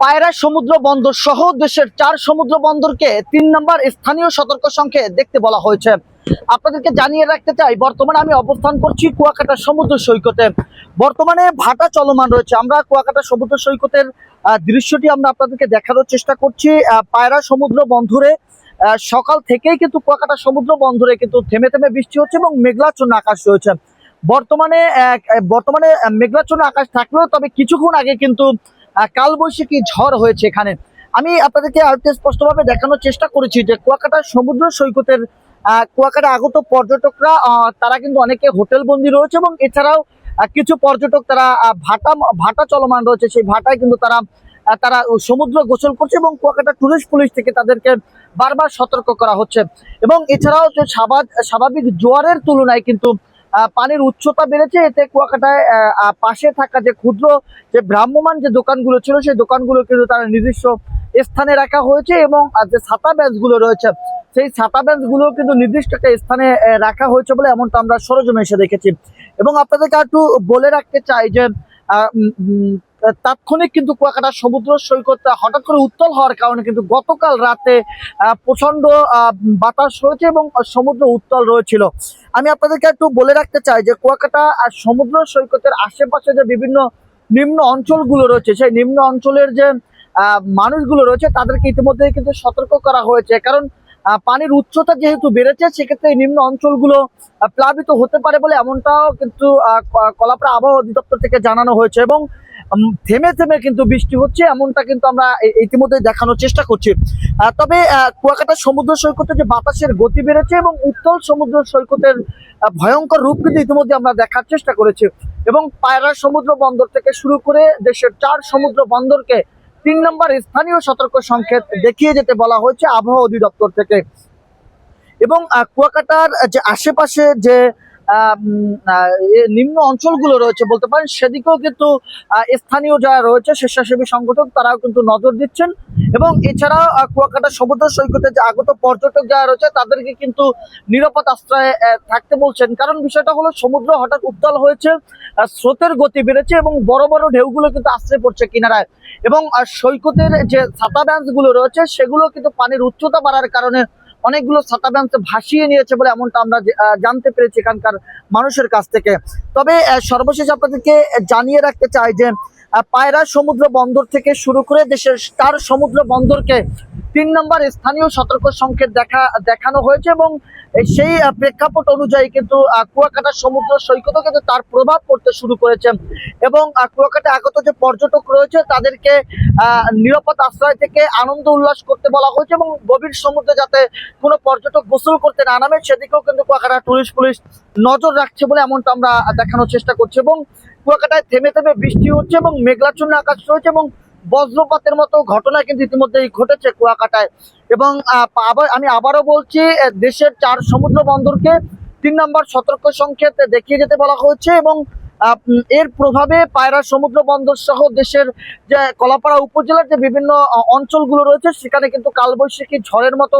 পায়রা সমুদ্র বন্দর সহ দেশের 4 সমুদ্র বন্দরকে 3 নম্বর স্থানীয় সতর্ক সংকেত দেখতে বলা হয়েছে। আপনাদেরকে জানিয়ে রাখতে চাই, বর্তমানে আমি অবস্থান করছি কুয়াকাটা সমুদ্র সৈকতে। বর্তমানে ভাটা চলমান রয়েছে। আমরা কুয়াকাটা সমুদ্র সৈকতের দৃশ্যটি আমরা আপনাদেরকে দেখানোর চেষ্টা করছি। পায়রা সমুদ্র বন্দরে সকাল থেকেই কিন্তু কুয়াকাটা সমুদ্র বন্দরে কিন্তু থেমে থেমে বৃষ্টি হচ্ছে এবং মেঘলাচ্ছন্ন আকাশ রয়েছে। বর্তমানে বর্তমানে মেঘলাচ্ছন্ন আকাশ থাকলেও তবে কিছুক্ষণ আগে কিন্তু কালবৈশাখী ঝড় হয়েছে এখানে। আমি আপনাদেরকে আরেকটু স্পষ্টভাবে দেখানোর চেষ্টা করেছি যে কুয়াকাটা সমুদ্র সৈকতের কুয়াকাটা আগত পর্যটকরা তারা কিন্তু অনেকে হোটেল বন্দি রয়েছে এবং এছাড়াও কিছু পর্যটক তারা ভাটা চলমান রয়েছে, সেই ভাটায় কিন্তু তারা তারা সমুদ্র গোসল করছে এবং কুয়াকাটা টুরিস্ট পুলিশ থেকে তাদেরকে বারবার সতর্ক করা হচ্ছে। এবং এছাড়াও যে স্বাভাবিক জোয়ারের তুলনায় কিন্তু পানির উচ্চতা বেড়েছে, এতে কুয়াকাটায় পাশে থাকা যে ক্ষুদ্র যে ভ্রাম্যমান যে দোকানগুলো ছিল সেই দোকানগুলো কিন্তু তারা নিজস্ব স্থানে রাখা হয়েছে এবং যে ছাতা ব্যাঞ্চগুলো রয়েছে সেই ছাতা ব্যাঞ্চগুলো কিন্তু নির্দিষ্ট একটা স্থানে রাখা হয়েছে বলে এমনটা আমরা সরেজমিনে এসে দেখেছি। এবং আপনাদেরকে একটু বলে রাখতে চাই যে তাৎক্ষণিক কিন্তু কুয়াকাটা সমুদ্র সৈকত হঠাৎ করে উত্তাল হওয়ার কারণে কিন্তু গতকাল রাতে প্রচন্ড বাতাস হয়েছে এবং সমুদ্র উত্তাল রয়েছিল। আমি আপনাদেরকে একটু বলে রাখতে চাই যে কুয়াকাটা সমুদ্র সৈকতের আশেপাশে যে বিভিন্ন নিম্ন অঞ্চলগুলো রয়েছে সেই নিম্ন অঞ্চলের যে মানুষগুলো রয়েছে তাদেরকে ইতিমধ্যে কিন্তু সতর্ক করা হয়েছে, কারণ পানির উচ্চতা যেহেতু বেড়েছে সেক্ষেত্রে এই নিম্ন অঞ্চলগুলো প্লাবিত হতে পারে বলে এমনটাও কিন্তু কলাপাড়া আবহাওয়া অধিদপ্তর থেকে জানানো হয়েছে। এবং থেমে থেমে কিন্তু বৃষ্টি হচ্ছে এমনটা কিন্তু আমরা ইতিমধ্যে দেখানোর চেষ্টা করছি। তবে কুয়াকাটা সমুদ্র সৈকতে যে বাতাসের গতি বেড়েছে এবং উত্তাল সমুদ্র সৈকতের ভয়ঙ্কর রূপ কিন্তু ইতিমধ্যে আমরা দেখার চেষ্টা করেছি। এবং পায়রা সমুদ্র বন্দর থেকে শুরু করে দেশের 4 সমুদ্র বন্দরকে 3 নম্বর স্থানীয় সতর্ক সংকেত দেখিয়ে যেতে বলা হয়েছে আবহাওয়া অধিদপ্তর থেকে। এবং কুয়াকাটার যে আশেপাশে যে নিম্ন অঞ্চলগুলো রয়েছে বলতে পারেন সেদিকেও কিন্তু স্থানীয় যারা রয়েছে স্বেচ্ছাসেবী সংগঠন তারাও কিন্তু নজর দিচ্ছেন। এবং এছাড়াও কুয়াকাটা সমুদ্র সৈকতে যে আগত পর্যটক যারা রয়েছে তাদেরকে কিন্তু নিরাপদ আশ্রয়ে থাকতে বলছেন, কারণ বিষয়টা হলো সমুদ্র হঠাৎ উত্তাল হয়েছে, স্রোতের গতি বেড়েছে এবং বড় বড় ঢেউগুলো কিন্তু আশ্রয় পড়ছে কিনারায়। এবং সৈকতের যে ছাতা ব্যাঞ্চগুলো রয়েছে সেগুলো কিন্তু পানির উচ্চতা বাড়ার কারণে অনেকগুলো ছাতা ব্যাঞ্চ ভাসিয়ে নিয়েছে বলে এমনটা আমরা জানতে পেরেছি এখানকার মানুষের কাছ থেকে। তবে সর্বশেষ আপনাদেরকে জানিয়ে রাখতে চাই যে পায়রা সমুদ্র বন্দর থেকে শুরু করে দেশের 4 সমুদ্র বন্দরকে 3 নম্বর স্থানীয় সতর্ক সংকেত দেখানো হয়েছে এবং সেই প্রেক্ষাপট অনুযায়ী কিন্তু কুয়াকাটা সমুদ্র সৈকতও কিন্তু তার প্রভাব পড়তে শুরু করেছে। এবং কুয়াকাটা আগত যে পর্যটক রয়েছে তাদেরকে নিরাপদ আশ্রয় থেকে আনন্দ উল্লাস করতে বলা হয়েছে এবং গভীর সমুদ্রে যাতে কোনো পর্যটক গোসল করতে না নামে সেদিকেও কিন্তু কুয়াকাটা টুরিস্ট পুলিশ নজর রাখছে বলে এমনটা আমরা দেখানোর চেষ্টা করছি। এবং কুয়াকাটায় থেমে থেমে বৃষ্টি হচ্ছে এবং মেঘলাচ্ছন্ন আকাশ রয়েছে এবং বজ্রপাতের মতো ঘটনা কিন্তু ইতিমধ্যেই ঘটেছে কুয়াকাটায়। এবং আমি আবারও বলছি, দেশের 4 সমুদ্র বন্দরকে 3 নম্বর সতর্ক সংকেত দেখিয়ে যেতে বলা হয়েছে এবং এর প্রভাবে পায়রা সমুদ্র বন্দর সহ দেশের যে কলাপাড়া উপজেলার যে বিভিন্ন অঞ্চলগুলো রয়েছে সেখানে কিন্তু কালবৈশাখী ঝড়ের মতো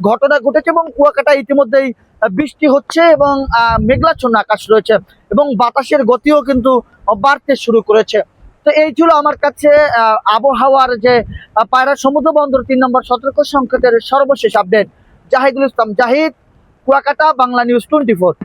ঘটনা ঘটেছে এবং কুয়াকাটা ইতিমধ্যেই বৃষ্টি হচ্ছে এবং মেঘলাচ্ছন্ন আকাশ রয়েছে এবং বাতাসের গতিও কিন্তু বাড়তে শুরু করেছে। তো এই ছিল আমার কাছে আবহাওয়ার যে পায়রা সমুদ্র বন্দর 3 নম্বর সতর্ক সংকেতের সর্বশেষ আপডেট। জাহিদুল ইসলাম জাহিদ, কুয়াকাটা, বাংলা নিউজ 24।